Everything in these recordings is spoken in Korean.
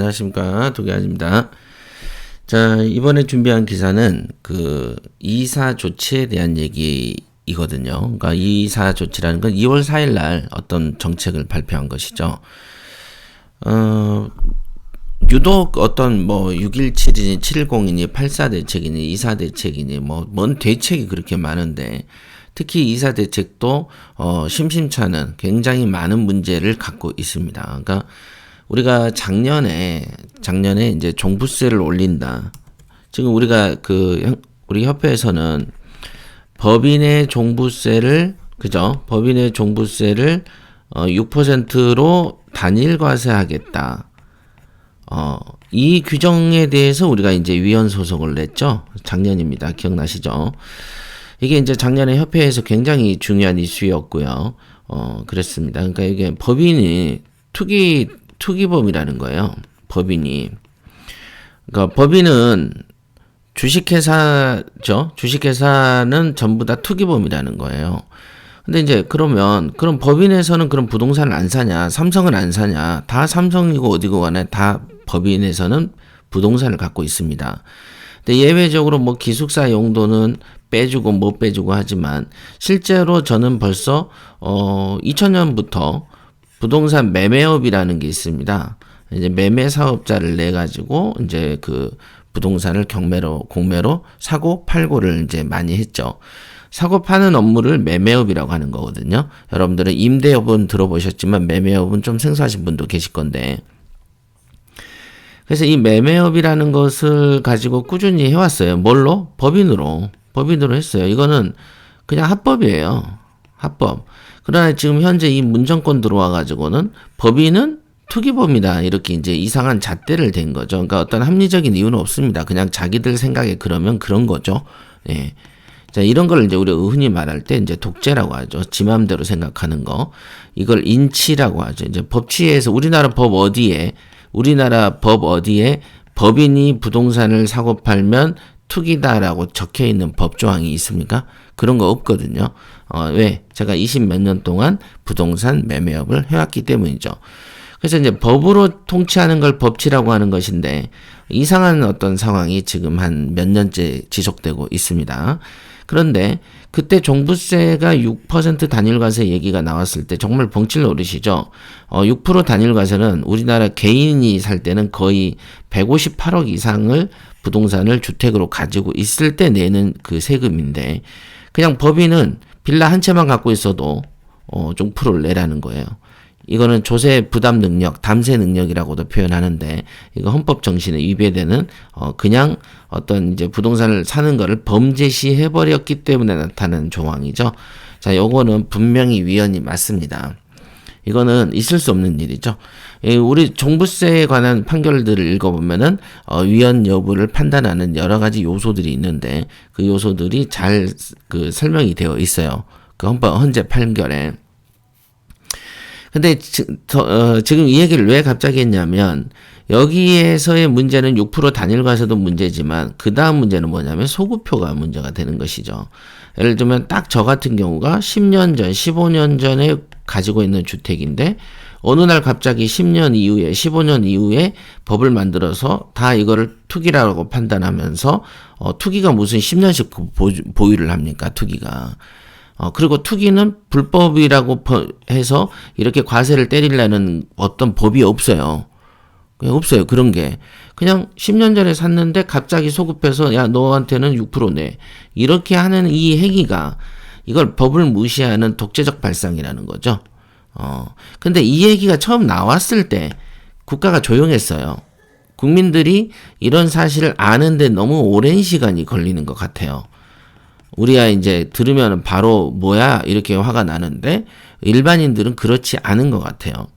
안녕하십니까. 도기환입니다. 자, 이번에 준비한 기사는 그 이사 조치에 대한 얘기이거든요. 그러니까 이사 조치라는 건 2월 4일 날 어떤 정책을 발표한 것이죠. 유독 어떤 617이니 710이니 84 대책이니 이사 대책이니 뭔 대책이 그렇게 많은데 특히 이사 대책도 심심찮은 굉장히 많은 문제를 갖고 있습니다. 그러니까 우리가 작년에 이제 종부세를 올린다. 지금 우리가 우리 협회에서는 법인의 종부세를 법인의 종부세를 6%로 단일 과세하겠다. 이 규정에 대해서 우리가 이제 위헌 소송을 냈죠. 작년입니다. 기억나시죠? 이게 이제 작년에 협회에서 굉장히 중요한 이슈였고요. 그랬습니다. 그러니까 이게 법인이 투기범이라는 거예요. 법인이. 그러니까 법인은 주식회사죠. 주식회사는 전부 다 투기범이라는 거예요. 근데 이제 그럼 법인에서는 그런 부동산을 안 사냐? 삼성은 안 사냐? 다 삼성이고 어디고 간에 다 법인에서는 부동산을 갖고 있습니다. 근데 예외적으로 기숙사 용도는 빼주고 못 빼주고 하지만 실제로 저는 벌써 2000년부터 부동산 매매업이라는 게 있습니다. 이제 매매 사업자를 내 가지고 이제 그 부동산을 공매로 사고 팔고를 이제 많이 했죠. 사고 파는 업무를 매매업이라고 하는 거거든요. 여러분들은 임대업은 들어보셨지만 매매업은 좀 생소하신 분도 계실 건데. 그래서 이 매매업이라는 것을 가지고 꾸준히 해왔어요. 뭘로? 법인으로 했어요. 이거는 그냥 합법이에요. 합법. 그러나 지금 현재 이 문정권 들어와가지고는 법인은 투기범이다. 이렇게 이제 이상한 잣대를 댄 거죠. 그러니까 어떤 합리적인 이유는 없습니다. 그냥 자기들 생각에 그러면 그런 거죠. 예. 자, 이런 걸 이제 우리가 흔히 말할 때 이제 독재라고 하죠. 지 맘대로 생각하는 거. 이걸 인치라고 하죠. 이제 법치에서 우리나라 법 어디에 법인이 부동산을 사고 팔면 투기다라고 적혀 있는 법조항이 있습니까? 그런 거 없거든요. 왜? 제가 20몇 년 동안 부동산 매매업을 해왔기 때문이죠. 그래서 이제 법으로 통치하는 걸 법치라고 하는 것인데 이상한 어떤 상황이 지금 한 몇 년째 지속되고 있습니다. 그런데 그때 종부세가 6% 단일과세 얘기가 나왔을 때 정말 벙칠 노릇이죠. 6% 단일과세는 우리나라 개인이 살 때는 거의 158억 이상을 부동산을 주택으로 가지고 있을 때 내는 그 세금인데 그냥 법인은 빌라 한 채만 갖고 있어도 좀 프로를 내라는 거예요. 이거는 조세 부담 능력, 담세 능력이라고도 표현하는데 이거 헌법 정신에 위배되는 그냥 어떤 이제 부동산을 사는 거를 범죄시 해버렸기 때문에 나타나는 조항이죠. 자, 요거는 분명히 위헌이 맞습니다. 이거는 있을 수 없는 일이죠. 우리 종부세에 관한 판결들을 읽어보면은 위헌 여부를 판단하는 여러 가지 요소들이 있는데 그 요소들이 잘 설명이 되어 있어요. 그 헌재 판결에. 근데 지금 이 얘기를 왜 갑자기 했냐면 여기에서의 문제는 6% 단일과세도 문제지만 그 다음 문제는 뭐냐면 소구표가 문제가 되는 것이죠. 예를 들면 딱 저 같은 경우가 10년 전, 15년 전에 가지고 있는 주택인데 어느 날 갑자기 10년 이후에, 15년 이후에 법을 만들어서 다 이거를 투기라고 판단하면서 투기가 무슨 10년씩 보유를 합니까? 투기가. 그리고 투기는 불법이라고 해서 이렇게 과세를 때리려는 어떤 법이 없어요. 없어요. 그런 게. 그냥 10년 전에 샀는데 갑자기 소급해서 야, 너한테는 6% 내. 이렇게 하는 이 행위가 이걸 법을 무시하는 독재적 발상이라는 거죠. 근데 이 얘기가 처음 나왔을 때 국가가 조용했어요. 국민들이 이런 사실을 아는데 너무 오랜 시간이 걸리는 것 같아요. 우리가 이제 들으면 바로 뭐야 이렇게 화가 나는데 일반인들은 그렇지 않은 것 같아요.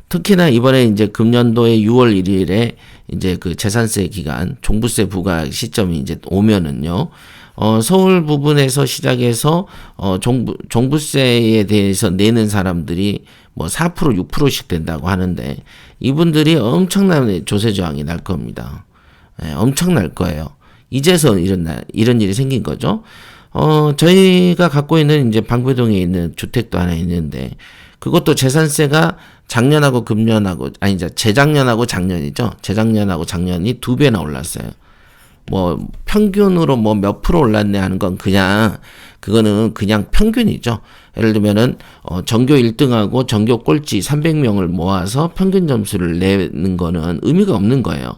특히나 이번에 이제 금년도에 6월 1일에 이제 그 재산세 기간 종부세 부과 시점이 이제 오면은요. 서울 부분에서 시작해서 종부세에 대해서 내는 사람들이 4% 6%씩 된다고 하는데 이분들이 엄청난 조세 저항이 날 겁니다. 엄청날 거예요. 이제서 이런 일이 생긴 거죠. 저희가 갖고 있는 이제 방배동에 있는 주택도 하나 있는데 그것도 재산세가 작년하고 금년하고, 아니, 재작년하고 작년이죠. 재작년하고 작년이 2배나 올랐어요. 뭐, 평균으로 뭐 몇 프로 올랐네 하는 건 그거는 그냥 평균이죠. 예를 들면은, 전교 1등하고 전교 꼴찌 300명을 모아서 평균 점수를 내는 거는 의미가 없는 거예요.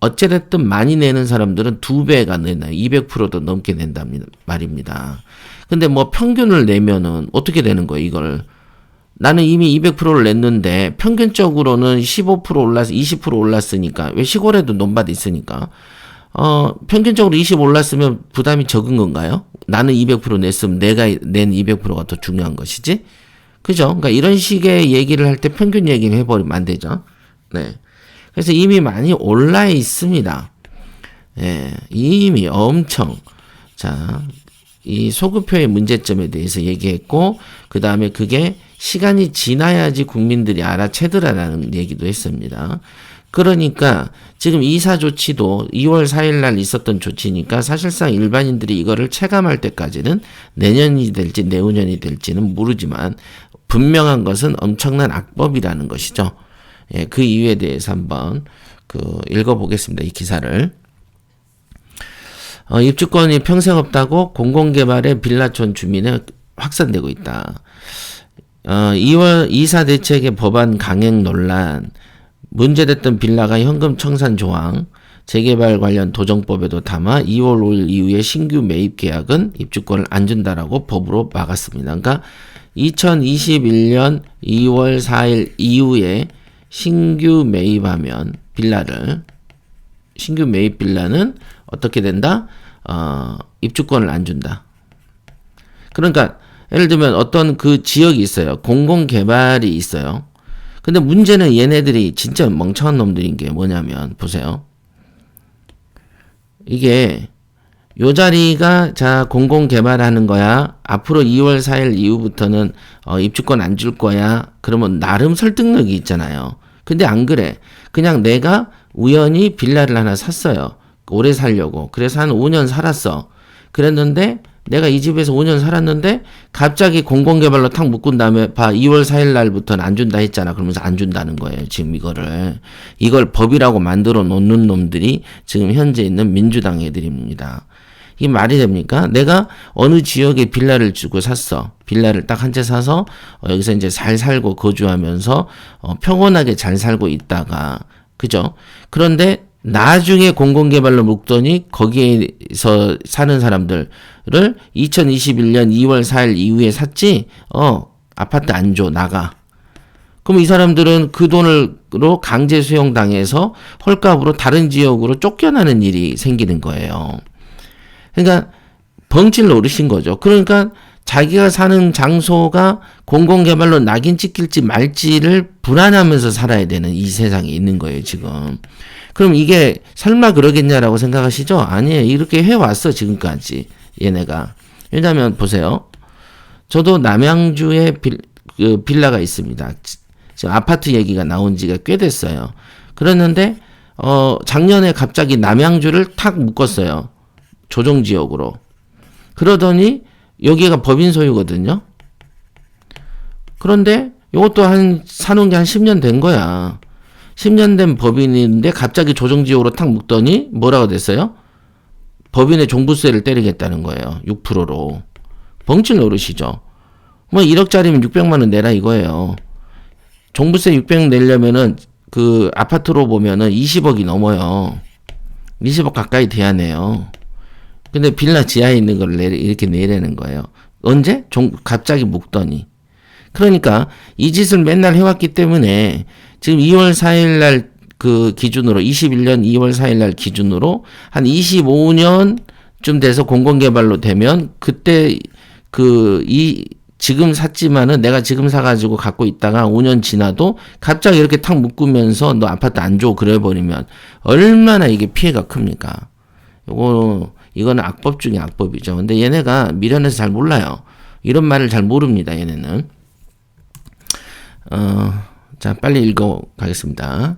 어찌됐든 많이 내는 사람들은 2배가 내나요. 200%도 넘게 낸단 말입니다. 근데 뭐 평균을 내면은 어떻게 되는 거예요, 이걸. 나는 이미 200%를 냈는데 평균적으로는 15% 올라서 20% 올랐으니까, 왜 시골에도 논밭 있으니까. 평균적으로 20 올랐으면 부담이 적은 건가요? 나는 200% 냈으면 내가 낸 200%가 더 중요한 것이지? 그죠? 그러니까 이런 식의 얘기를 할 때 평균 얘기를 해버리면 안 되죠. 네. 그래서 이미 많이 올라 있습니다. 예, 이미 엄청. 자, 이 소급표의 문제점에 대해서 얘기했고, 그 다음에 그게 시간이 지나야지 국민들이 알아채더라라는 얘기도 했습니다. 그러니까 지금 이사 조치도 2월 4일 날 있었던 조치니까 사실상 일반인들이 이거를 체감할 때까지는 내년이 될지 내후년이 될지는 모르지만 분명한 것은 엄청난 악법이라는 것이죠. 예, 그 이유에 대해서 한번 읽어보겠습니다. 이 기사를. 입주권이 평생 없다고 공공개발의 빌라촌 주민에 확산되고 있다. 2월 이사 대책의 법안 강행 논란, 문제됐던 빌라가 현금 청산 조항, 재개발 관련 도정법에도 담아 2월 5일 이후에 신규 매입 계약은 입주권을 안 준다라고 법으로 막았습니다. 그러니까 2021년 2월 4일 이후에 신규 매입하면 신규 매입 빌라는 어떻게 된다? 입주권을 안 준다. 그러니까 예를 들면 어떤 그 지역이 있어요. 공공개발이 있어요. 근데 문제는 얘네들이 진짜 멍청한 놈들인 게 뭐냐면, 보세요. 이게 요 자리가 공공개발하는 거야. 앞으로 2월 4일 이후부터는 입주권 안 줄 거야. 그러면 나름 설득력이 있잖아요. 근데 안 그래. 그냥 내가 우연히 빌라를 하나 샀어요. 오래 살려고. 그래서 한 5년 살았어. 그랬는데 내가 이 집에서 5년 살았는데 갑자기 공공개발로 탁 묶은 다음에 2월 4일 날부터는 안 준다 했잖아. 그러면서 안 준다는 거예요. 지금 이걸 법이라고 만들어 놓는 놈들이 지금 현재 있는 민주당 애들입니다. 이게 말이 됩니까? 내가 어느 지역에 빌라를 주고 샀어. 빌라를 딱 한 채 사서 여기서 이제 잘 살고 거주하면서 평온하게 잘 살고 있다가, 그죠? 그런데 나중에 공공개발로 묶더니 거기에서 사는 사람들을 2021년 2월 4일 이후에 샀지? 아파트 안 줘, 나가. 그럼 이 사람들은 그 돈으로 강제 수용당해서 헐값으로 다른 지역으로 쫓겨나는 일이 생기는 거예요. 그러니까 벙칠 노릇인 거죠. 그러니까 자기가 사는 장소가 공공개발로 낙인 찍힐지 말지를 불안하면서 살아야 되는 이 세상에 있는 거예요, 지금. 그럼 이게 설마 그러겠냐라고 생각하시죠? 아니에요. 이렇게 해왔어, 지금까지. 얘네가. 왜냐면 보세요. 저도 남양주에 빌라가 있습니다. 지금 아파트 얘기가 나온 지가 꽤 됐어요. 그랬는데 작년에 갑자기 남양주를 탁 묶었어요. 조정지역으로. 그러더니 여기가 법인 소유거든요. 그런데 이것도 사놓은 게 한 10년 된 거야. 10년 된 법인인데 갑자기 조정지역으로 탁 묶더니 뭐라고 됐어요? 법인의 종부세를 때리겠다는 거예요. 6%로. 벙칠 노릇이죠. 뭐 1억짜리면 600만 원 내라 이거예요. 종부세 600 내려면은 그 아파트로 보면은 20억이 넘어요. 20억 가까이 돼야 내요. 근데 빌라 지하에 있는 걸 이렇게 내라는 거예요. 언제? 갑자기 묶더니. 그러니까 이 짓을 맨날 해왔기 때문에 지금 2월 4일 날 그 기준으로 21년 2월 4일 날 기준으로 한 25년쯤 돼서 공공개발로 되면 그때 지금 샀지만은 내가 지금 사가지고 갖고 있다가 5년 지나도 갑자기 이렇게 탁 묶으면서 너 아파트 안 줘 그래 버리면 얼마나 이게 피해가 큽니까? 이거는 악법 중에 악법이죠. 근데 얘네가 미련해서 잘 몰라요. 이런 말을 잘 모릅니다. 얘네는. 자, 빨리 읽어 가겠습니다.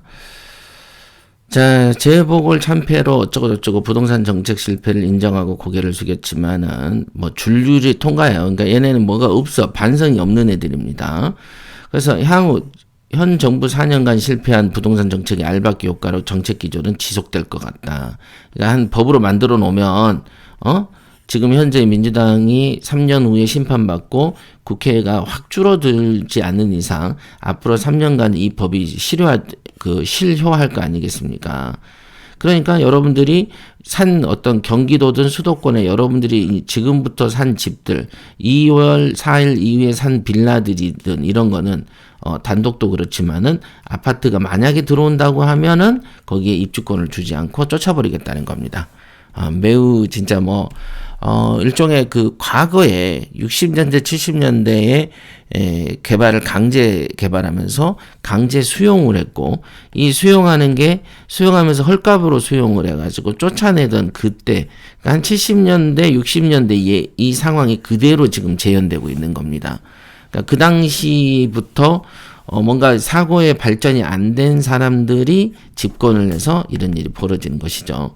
자, 재보궐 참패로 어쩌고저쩌고 부동산 정책 실패를 인정하고 고개를 숙였지만은 뭐 줄줄이 통과해요. 그러니까 얘네는 뭐가 없어. 반성이 없는 애들입니다. 그래서 향후 현 정부 4년간 실패한 부동산 정책의 알박기 효과로 정책 기조는 지속될 것 같다. 그러니까 한 법으로 만들어 놓으면 지금 현재 민주당이 3년 후에 심판받고 국회가 확 줄어들지 않는 이상 앞으로 3년간 이 법이 실효할 거 아니겠습니까? 그러니까 여러분들이 산 어떤 경기도든 수도권에 여러분들이 지금부터 산 집들 2월 4일 이후에 산 빌라들이든 이런 거는 단독도 그렇지만은 아파트가 만약에 들어온다고 하면은 거기에 입주권을 주지 않고 쫓아버리겠다는 겁니다. 매우 진짜 일종의 그 과거에 60년대, 70년대에 개발을 강제 개발하면서 강제 수용을 했고, 이 수용하면서 헐값으로 수용을 해가지고 쫓아내던 그때, 그러니까 한 70년대, 60년대에 이 상황이 그대로 지금 재현되고 있는 겁니다. 그러니까 그 당시부터 뭔가 사고의 발전이 안 된 사람들이 집권을 해서 이런 일이 벌어지는 것이죠.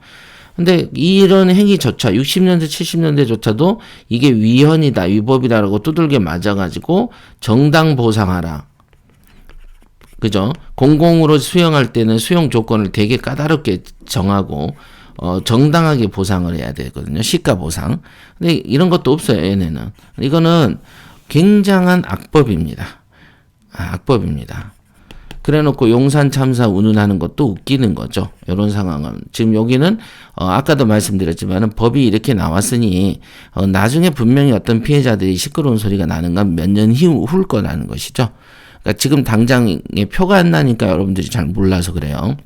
근데 이런 행위조차 60년대 70년대조차도 이게 위헌이다 위법이다라고 두들겨 맞아가지고 정당 보상하라, 그죠? 공공으로 수용할 때는 수용 조건을 되게 까다롭게 정하고 정당하게 보상을 해야 되거든요. 시가 보상. 근데 이런 것도 없어요. 얘네는. 이거는 굉장한 악법입니다. 악법입니다. 그래놓고 용산 참사 운운하는 것도 웃기는 거죠. 이런 상황은. 지금 여기는 아까도 말씀드렸지만은 법이 이렇게 나왔으니 나중에 분명히 어떤 피해자들이 시끄러운 소리가 나는 건 몇 년 후일 거라는 것이죠. 그러니까 지금 당장에 표가 안 나니까 여러분들이 잘 몰라서 그래요.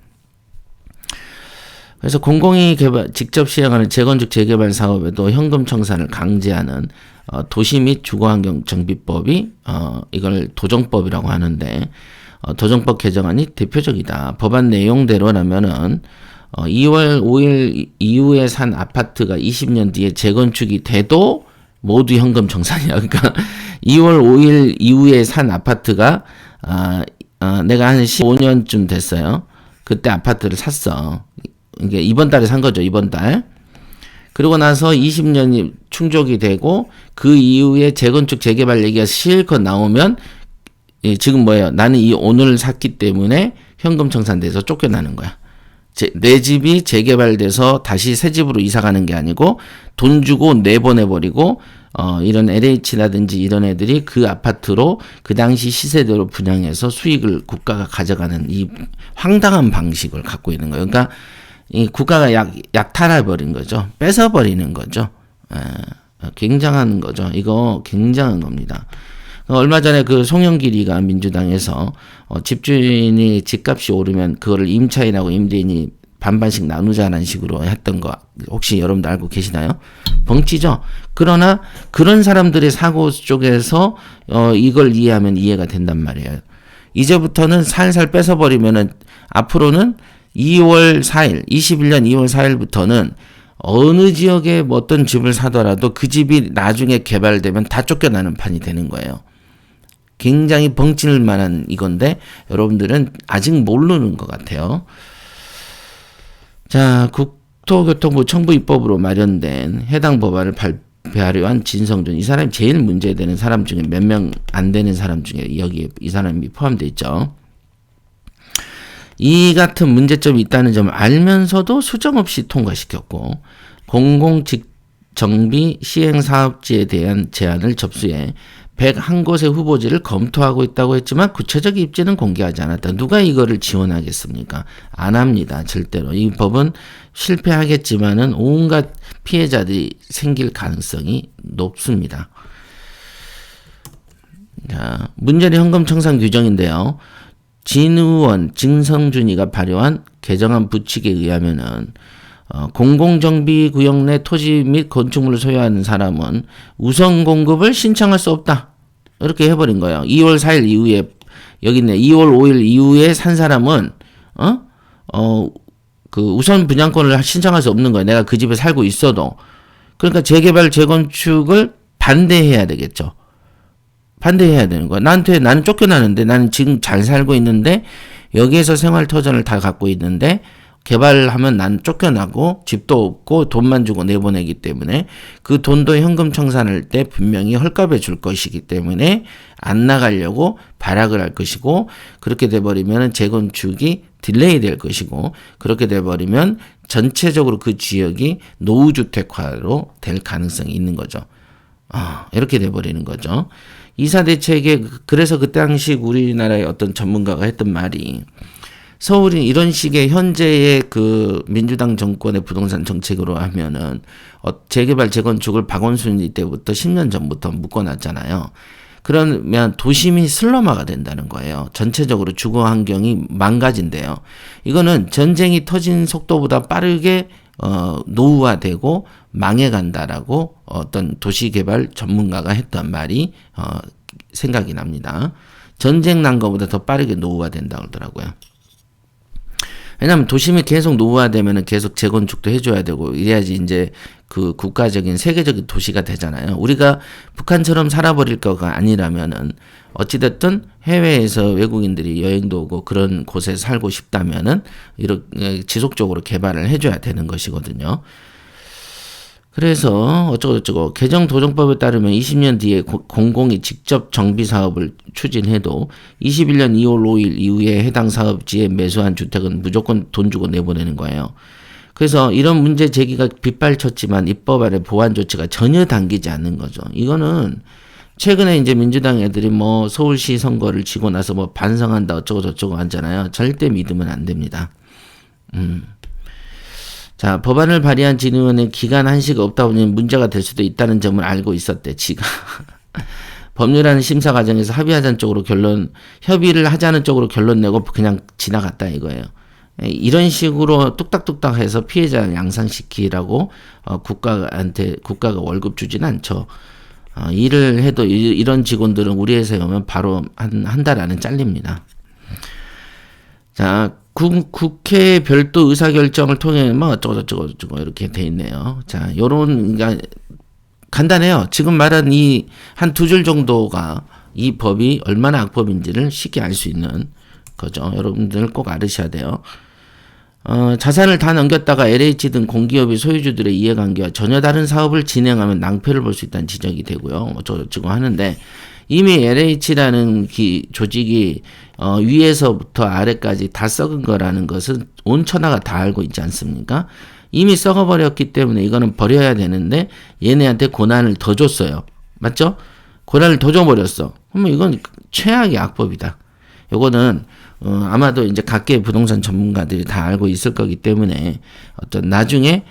그래서 공공이 직접 시행하는 재건축 재개발 사업에도 현금 청산을 강제하는 도시 및 주거환경 정비법이 이걸 도정법이라고 하는데, 도정법 개정안이 대표적이다. 법안 내용대로라면은 2월 5일 이후에 산 아파트가 20년 뒤에 재건축이 돼도 모두 현금 청산이야. 그러니까 2월 5일 이후에 산 아파트가 내가 한 15년쯤 됐어요. 그때 아파트를 샀어. 이게 이번 달에 산 거죠. 이번 달. 그러고 나서 20년이 충족이 되고 그 이후에 재건축 재개발 얘기가 실컷 나오면 지금 뭐예요? 나는 오늘 샀기 때문에 현금 청산돼서 쫓겨나는 거야. 내 집이 재개발돼서 다시 새 집으로 이사 가는 게 아니고 돈 주고 내보내버리고 이런 LH라든지 이런 애들이 그 아파트로 그 당시 시세대로 분양해서 수익을 국가가 가져가는 이 황당한 방식을 갖고 있는 거예요. 그러니까 이 국가가 약탈해버린 거죠. 뺏어버리는 거죠. 굉장한 거죠. 이거 굉장한 겁니다. 얼마 전에 그 송영길이가 민주당에서 집주인이 집값이 오르면 그거를 임차인하고 임대인이 반반씩 나누자는 식으로 했던 거 혹시 여러분들 알고 계시나요? 벙찌죠. 그러나 그런 사람들의 사고 쪽에서 이걸 이해하면 이해가 된단 말이에요. 이제부터는 살살 뺏어버리면은 앞으로는 2월 4일, 21년 2월 4일부터는 어느 지역에 뭐 어떤 집을 사더라도 그 집이 나중에 개발되면 다 쫓겨나는 판이 되는 거예요. 굉장히 벙찔 만한 이건데 여러분들은 아직 모르는 것 같아요. 자, 국토교통부 청부입법으로 마련된 해당 법안을 발표하려 한 진성준, 이 사람이 제일 문제되는 사람 중에 몇 명 안 되는 사람 중에 여기에 이 사람이 포함되어 있죠. 이 같은 문제점이 있다는 점을 알면서도 수정 없이 통과시켰고, 공공직정비 시행사업지에 대한 제안을 접수해 101곳의 후보지를 검토하고 있다고 했지만 구체적 입지는 공개하지 않았다. 누가 이거를 지원하겠습니까? 안 합니다. 절대로. 이 법은 실패하겠지만은 온갖 피해자들이 생길 가능성이 높습니다. 자, 문제는 현금 청산 규정인데요. 진의원 진성준이가 발의한 개정안 부칙에 의하면은 공공정비구역 내 토지 및 건축물을 소유하는 사람은 우선 공급을 신청할 수 없다. 이렇게 해버린 거예요. 2월 4일 이후에 여기 있네. 2월 5일 이후에 산 사람은 그 우선 분양권을 신청할 수 없는 거예요. 내가 그 집에 살고 있어도. 그러니까 재개발 재건축을 반대해야 되겠죠. 반대해야 되는 거야. 나는 쫓겨나는데 나는 지금 잘 살고 있는데 여기에서 생활 터전을 다 갖고 있는데 개발하면 난 쫓겨나고 집도 없고 돈만 주고 내보내기 때문에 그 돈도 현금 청산할 때 분명히 헐값에 줄 것이기 때문에 안 나가려고 발악을 할 것이고, 그렇게 돼버리면 재건축이 딜레이 될 것이고, 그렇게 돼버리면 전체적으로 그 지역이 노후주택화로 될 가능성이 있는 거죠. 이렇게 돼버리는 거죠. 이사대책에, 그래서 그 당시 우리나라의 어떤 전문가가 했던 말이, 서울이 이런 식의 현재의 그 민주당 정권의 부동산 정책으로 하면은 재개발 재건축을 박원순 때부터 10년 전부터 묶어놨잖아요. 그러면 도심이 슬럼화가 된다는 거예요. 전체적으로 주거 환경이 망가진대요. 이거는 전쟁이 터진 속도보다 빠르게 노후화되고 망해간다라고 어떤 도시개발 전문가가 했던 말이 생각이 납니다. 전쟁 난 것보다 더 빠르게 노후화된다고 그러더라고요. 왜냐하면 도심이 계속 노후화되면 계속 재건축도 해줘야 되고 이래야지 이제 그 국가적인 세계적인 도시가 되잖아요. 우리가 북한처럼 살아버릴 거가 아니라면은 어찌됐든 해외에서 외국인들이 여행도 오고 그런 곳에 살고 싶다면은 이렇게 지속적으로 개발을 해줘야 되는 것이거든요. 그래서 어쩌고저쩌고 개정도정법에 따르면 20년 뒤에 공공이 직접 정비 사업을 추진해도 21년 2월 5일 이후에 해당 사업지에 매수한 주택은 무조건 돈 주고 내보내는 거예요. 그래서 이런 문제 제기가 빗발쳤지만 입법안의 보완 조치가 전혀 당기지 않는 거죠. 이거는 최근에 이제 민주당 애들이 뭐 서울시 선거를 지고 나서 뭐 반성한다 어쩌고저쩌고 하잖아요. 절대 믿으면 안 됩니다. 자, 법안을 발의한 진의원은 기간 한시가 없다 보니 문제가 될 수도 있다는 점을 알고 있었대, 지가. 법률안 심사 과정에서 협의하자는 쪽으로 협의를 하자는 쪽으로 결론 내고 그냥 지나갔다 이거예요. 이런 식으로 뚝딱뚝딱 해서 피해자를 양산시키라고 국가가 월급 주진 않죠. 일을 해도 이런 직원들은 우리 회사에 오면 바로 한 달 안에 잘립니다. 자, 국회 별도 의사결정을 통해 뭐 어쩌고저쩌고 이렇게 돼 있네요. 자, 요런, 그러니까 간단해요. 지금 말한 이 한 두 줄 정도가 이 법이 얼마나 악법인지를 쉽게 알 수 있는 거죠. 여러분들 꼭 알으셔야 돼요. 자산을 다 넘겼다가 LH 등 공기업의 소유주들의 이해관계와 전혀 다른 사업을 진행하면 낭패를 볼 수 있다는 지적이 되고요. 어쩌고저쩌고 하는데, 이미 LH라는 조직이 위에서부터 아래까지 다 썩은 거라는 것은 온 천하가 다 알고 있지 않습니까? 이미 썩어버렸기 때문에 이거는 버려야 되는데 얘네한테 고난을 더 줬어요. 맞죠? 고난을 더 줘버렸어. 그러면 이건 최악의 악법이다. 요거는 아마도 이제 각계 부동산 전문가들이 다 알고 있을 거기 때문에 어떤 나중에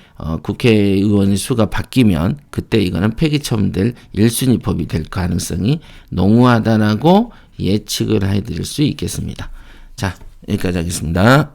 국회의원의 수가 바뀌면 그때 이거는 폐기 처분될 1순위 법이 될 가능성이 농후하다라고 예측을 해드릴 수 있겠습니다. 자, 여기까지 하겠습니다.